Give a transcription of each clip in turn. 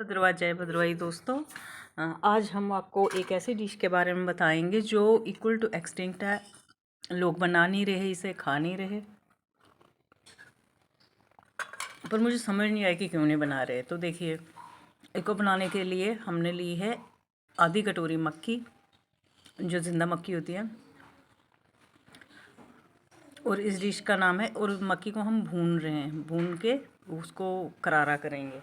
भद्रवाही जय भद्रवाही दोस्तों। आज हम आपको एक ऐसी डिश के बारे में बताएंगे जो इक्वल टू एक्सटिंक्ट है। लोग बना नहीं रहे, इसे खा नहीं रहे, पर मुझे समझ नहीं आया कि क्यों नहीं बना रहे। तो देखिए, इसको बनाने के लिए हमने ली है आधी कटोरी मक्की, जो ज़िंदा मक्की होती है, और इस डिश का नाम है। और मक्की को हम भून रहे हैं, भून के उसको करारा करेंगे।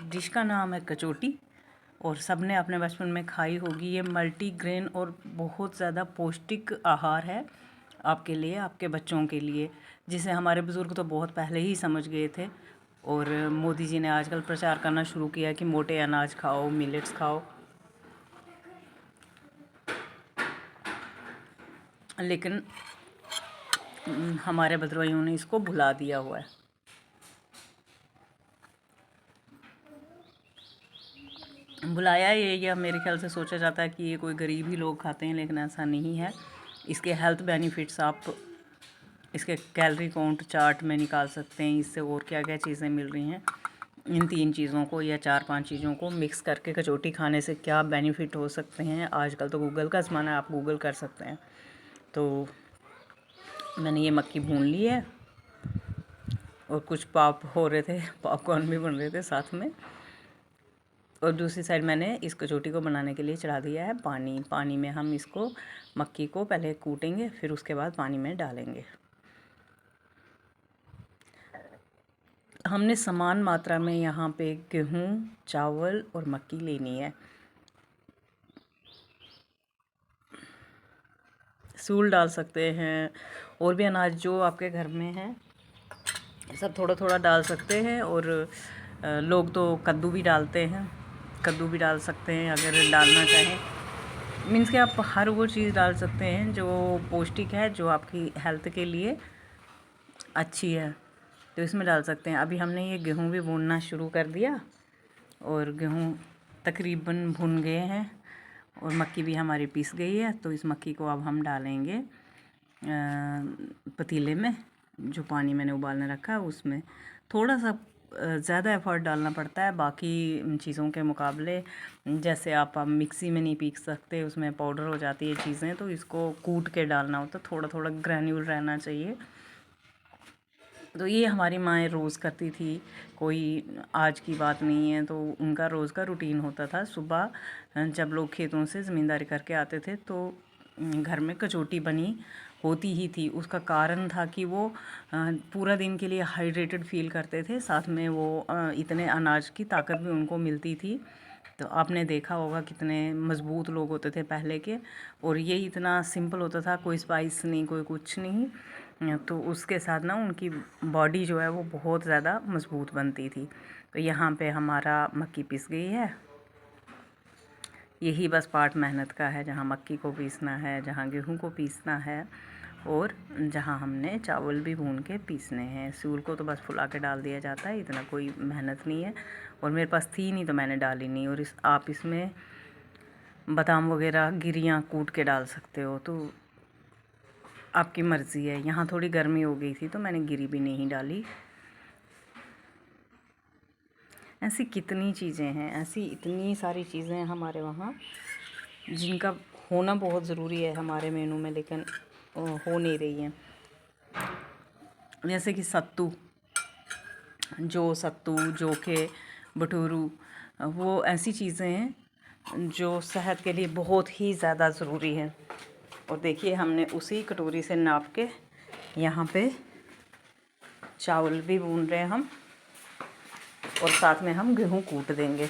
डिश का नाम है कचौटी, और सबने अपने बचपन में खाई होगी। ये मल्टीग्रेन और बहुत ज़्यादा पौष्टिक आहार है आपके लिए, आपके बच्चों के लिए, जिसे हमारे बुज़ुर्ग तो बहुत पहले ही समझ गए थे। और मोदी जी ने आजकल प्रचार करना शुरू किया कि मोटे अनाज खाओ, मिलेट्स खाओ, लेकिन हमारे भद्रवाहियों ने इसको भुला दिया हुआ है। बुलाया ये, या मेरे ख्याल से सोचा जाता है कि ये कोई गरीब ही लोग खाते हैं, लेकिन ऐसा नहीं है। इसके हेल्थ बेनिफिट्स आप इसके कैलोरी काउंट चार्ट में निकाल सकते हैं। इससे और क्या क्या चीज़ें मिल रही हैं, इन 3 चीज़ों को या 4-5 चीज़ों को मिक्स करके कचौटी खाने से क्या बेनिफिट हो सकते हैं। आजकल तो गूगल का ज़माना है, आप गूगल कर सकते हैं। तो मैंने ये मक्की भून ली है, और कुछ पॉप हो रहे थे, पॉपकॉर्न भी बन रहे थे साथ में। और दूसरी साइड मैंने इस कचौटी को बनाने के लिए चढ़ा दिया है पानी में हम इसको मक्की को पहले कूटेंगे, फिर उसके बाद पानी में डालेंगे। हमने समान मात्रा में यहाँ पे गेहूँ, चावल और मक्की लेनी है। सूल डाल सकते हैं, और भी अनाज जो आपके घर में है सब थोड़ा थोड़ा डाल सकते हैं। और लोग तो कद्दू भी डालते हैं, कद्दू भी डाल सकते हैं अगर डालना चाहें। मीन्स कि आप हर वो चीज़ डाल सकते हैं जो पौष्टिक है, जो आपकी हेल्थ के लिए अच्छी है, तो इसमें डाल सकते हैं। अभी हमने ये गेहूँ भी भूनना शुरू कर दिया, और गेहूँ तकरीबन भुन गए हैं, और मक्की भी हमारी पीस गई है। तो इस मक्की को अब हम डालेंगे पतीले में, जो पानी मैंने उबालने रखा है उसमें। थोड़ा सा ज़्यादा एफर्ट डालना पड़ता है बाकी चीज़ों के मुकाबले। जैसे आप मिक्सी में नहीं पीस सकते, उसमें पाउडर हो जाती है चीज़ें, तो इसको कूट के डालना होता है, थोड़ा थोड़ा ग्रैन्यूल रहना चाहिए। तो ये हमारी माएँ रोज़ करती थी, कोई आज की बात नहीं है। तो उनका रोज़ का रूटीन होता था, सुबह जब लोग खेतों से ज़मींदारी करके आते थे तो घर में कचौटी बनी होती ही थी। उसका कारण था कि वो पूरा दिन के लिए हाइड्रेटेड फ़ील करते थे, साथ में वो इतने अनाज की ताकत भी उनको मिलती थी। तो आपने देखा होगा कितने मज़बूत लोग होते थे पहले के, और ये इतना सिंपल होता था, कोई स्पाइस नहीं, कोई कुछ नहीं। तो उसके साथ ना उनकी बॉडी जो है वो बहुत ज़्यादा मज़बूत बनती थी। तो यहाँ पे हमारा मक्की पिस गई है। यही बस पार्ट मेहनत का है, जहाँ मक्की को पीसना है, जहाँ गेहूँ को पीसना है, और जहाँ हमने चावल भी भून के पीसने हैं। सूल को तो बस फुला के डाल दिया जाता है, इतना कोई मेहनत नहीं है। और मेरे पास थी नहीं तो मैंने डाली नहीं। और आप इसमें बादाम वगैरह गिरियाँ कूट के डाल सकते हो, तो आपकी मर्ज़ी है। यहाँ थोड़ी गर्मी हो गई थी तो मैंने गिरी भी नहीं डाली। ऐसी कितनी चीज़ें हैं, ऐसी इतनी सारी चीज़ें हैं हमारे वहाँ जिनका होना बहुत ज़रूरी है हमारे मेनू में, लेकिन हो नहीं रही हैं। जैसे कि सत्तू, जोखे, भटूरू, वो ऐसी चीज़ें हैं जो सेहत के लिए बहुत ही ज़्यादा ज़रूरी है। और देखिए, हमने उसी कटोरी से नाप के यहाँ पे चावल भी भून रहे हैं हम, और साथ में हम गेहूँ कूट देंगे।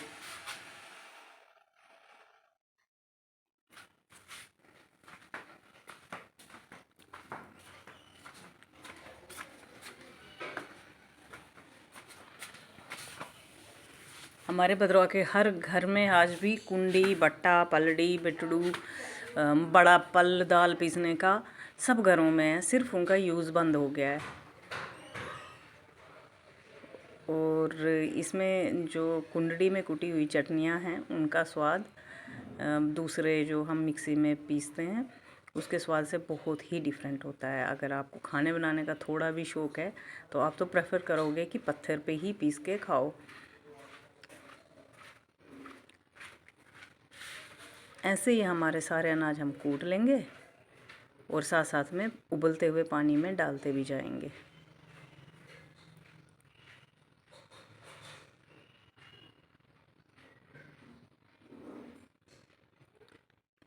हमारे भद्रवा के हर घर में आज भी कुंडी, बट्टा, पलड़ी, बिटड़ू, बड़ा पल दाल पीसने का सब घरों में है, सिर्फ उनका यूज़ बंद हो गया है। और इसमें जो कुंडड़ी में कुटी हुई चटनियाँ हैं उनका स्वाद दूसरे जो हम मिक्सी में पीसते हैं उसके स्वाद से बहुत ही डिफरेंट होता है। अगर आपको खाने बनाने का थोड़ा भी शौक़ है तो आप तो प्रेफर करोगे कि पत्थर पे ही पीस के खाओ। ऐसे ही हमारे सारे अनाज हम कूट लेंगे और साथ साथ में उबलते हुए पानी में डालते भी जाएंगे।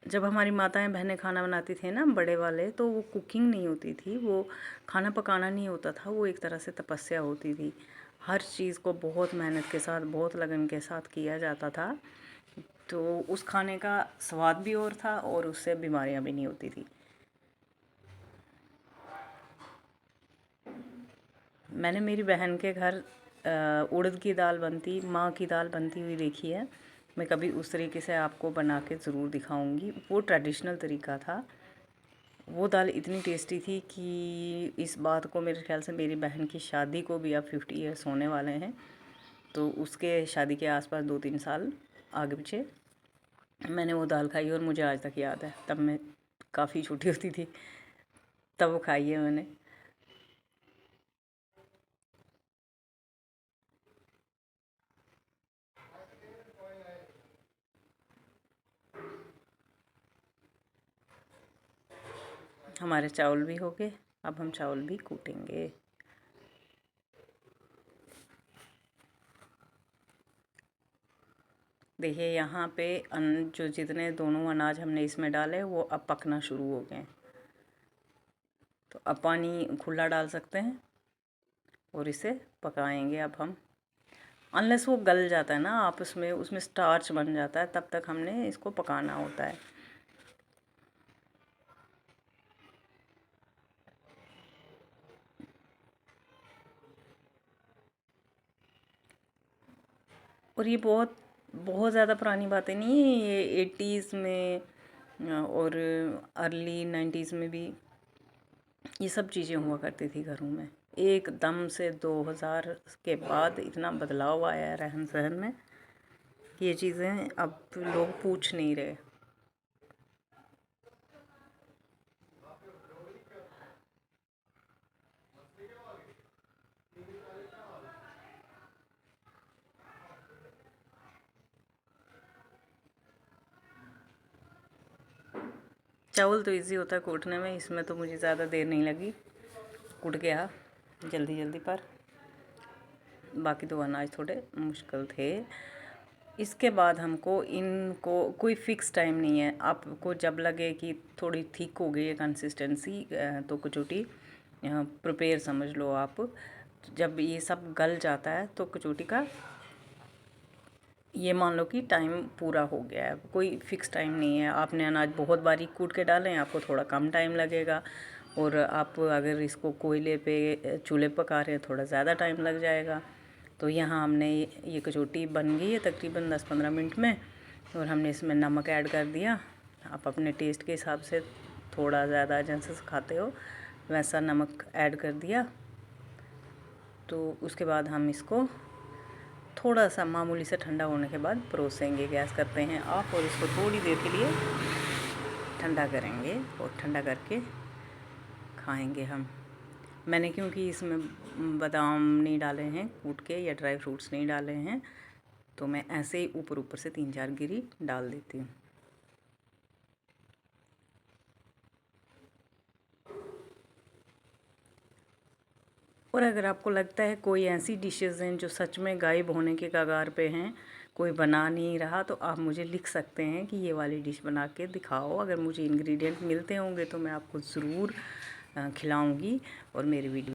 जब हमारी माताएं बहनें खाना बनाती थी ना बड़े वाले, तो वो कुकिंग नहीं होती थी, वो खाना पकाना नहीं होता था, वो एक तरह से तपस्या होती थी। हर चीज़ को बहुत मेहनत के साथ, बहुत लगन के साथ किया जाता था, तो उस खाने का स्वाद भी और था और उससे बीमारियां भी नहीं होती थी। मैंने मेरी बहन के घर उड़द की दाल बनती, माँ की दाल बनती हुई देखी है। मैं कभी उस तरीके से आपको बना के ज़रूर दिखाऊंगी। वो ट्रेडिशनल तरीका था। वो दाल इतनी टेस्टी थी कि इस बात को मेरे ख्याल से मेरी बहन की शादी को भी अब 50 ईयर्स होने वाले हैं, तो उसके शादी के आसपास 2-3 साल आगे पीछे मैंने वो दाल खाई और मुझे आज तक याद है। तब मैं काफ़ी छोटी होती थी, तब वो खाई है मैंने। हमारे चावल भी हो गए, अब हम चावल भी कूटेंगे। देखिए यहाँ पे जो जितने दोनों अनाज हमने इसमें डाले वो अब पकना शुरू हो गए। तो अब पानी खुला डाल सकते हैं और इसे पकाएंगे अब हम। अनलेस वो गल जाता है ना, आप उसमें स्टार्च बन जाता है, तब तक हमने इसको पकाना होता है। और ये बहुत बहुत ज़्यादा पुरानी बातें नहीं है, ये 80s में और अर्ली 90s में भी ये सब चीज़ें हुआ करती थी घरों में। एकदम से 2000 के बाद इतना बदलाव आया है रहन सहन में कि ये चीज़ें अब लोग पूछ नहीं रहे। चावल तो इजी होता है कूटने में, इसमें तो मुझे ज़्यादा देर नहीं लगी, कूट गया जल्दी जल्दी। पर बाकी तो अनाज थोड़े मुश्किल थे। इसके बाद हमको इनको कोई फ़िक्स टाइम नहीं है, आपको जब लगे कि थोड़ी थिक हो गई है कंसिस्टेंसी, तो कचौटी प्रिपेयर समझ लो आप। जब ये सब गल जाता है तो कचौटी का ये मान लो कि टाइम पूरा हो गया है। कोई फ़िक्स टाइम नहीं है, आपने अनाज बहुत बारीक कूट के डालें आपको थोड़ा कम टाइम लगेगा, और आप अगर इसको कोयले पे चूल्हे पका रहे हैं थोड़ा ज़्यादा टाइम लग जाएगा। तो यहाँ हमने ये कचौटी बन गई है तकरीबन 10-15 मिनट में, और हमने इसमें नमक ऐड कर दिया। आप अपने टेस्ट के हिसाब से थोड़ा ज़्यादा जैसे खाते हो वैसा नमक ऐड कर दिया। तो उसके बाद हम इसको थोड़ा सा मामूली से ठंडा होने के बाद परोसेंगे। गैस करते हैं ऑफ और इसको थोड़ी देर के लिए ठंडा करेंगे और ठंडा करके खाएंगे हम। मैंने क्योंकि इसमें बादाम नहीं डाले हैं कूट के या ड्राई फ्रूट्स नहीं डाले हैं, तो मैं ऐसे ही ऊपर ऊपर से 3-4 गिरी डाल देती हूँ। और अगर आपको लगता है कोई ऐसी डिशेस हैं जो सच में गायब होने के कगार पे हैं, कोई बना नहीं रहा, तो आप मुझे लिख सकते हैं कि ये वाली डिश बना के दिखाओ। अगर मुझे इंग्रेडिएंट मिलते होंगे तो मैं आपको ज़रूर खिलाऊंगी। और मेरी वीडियो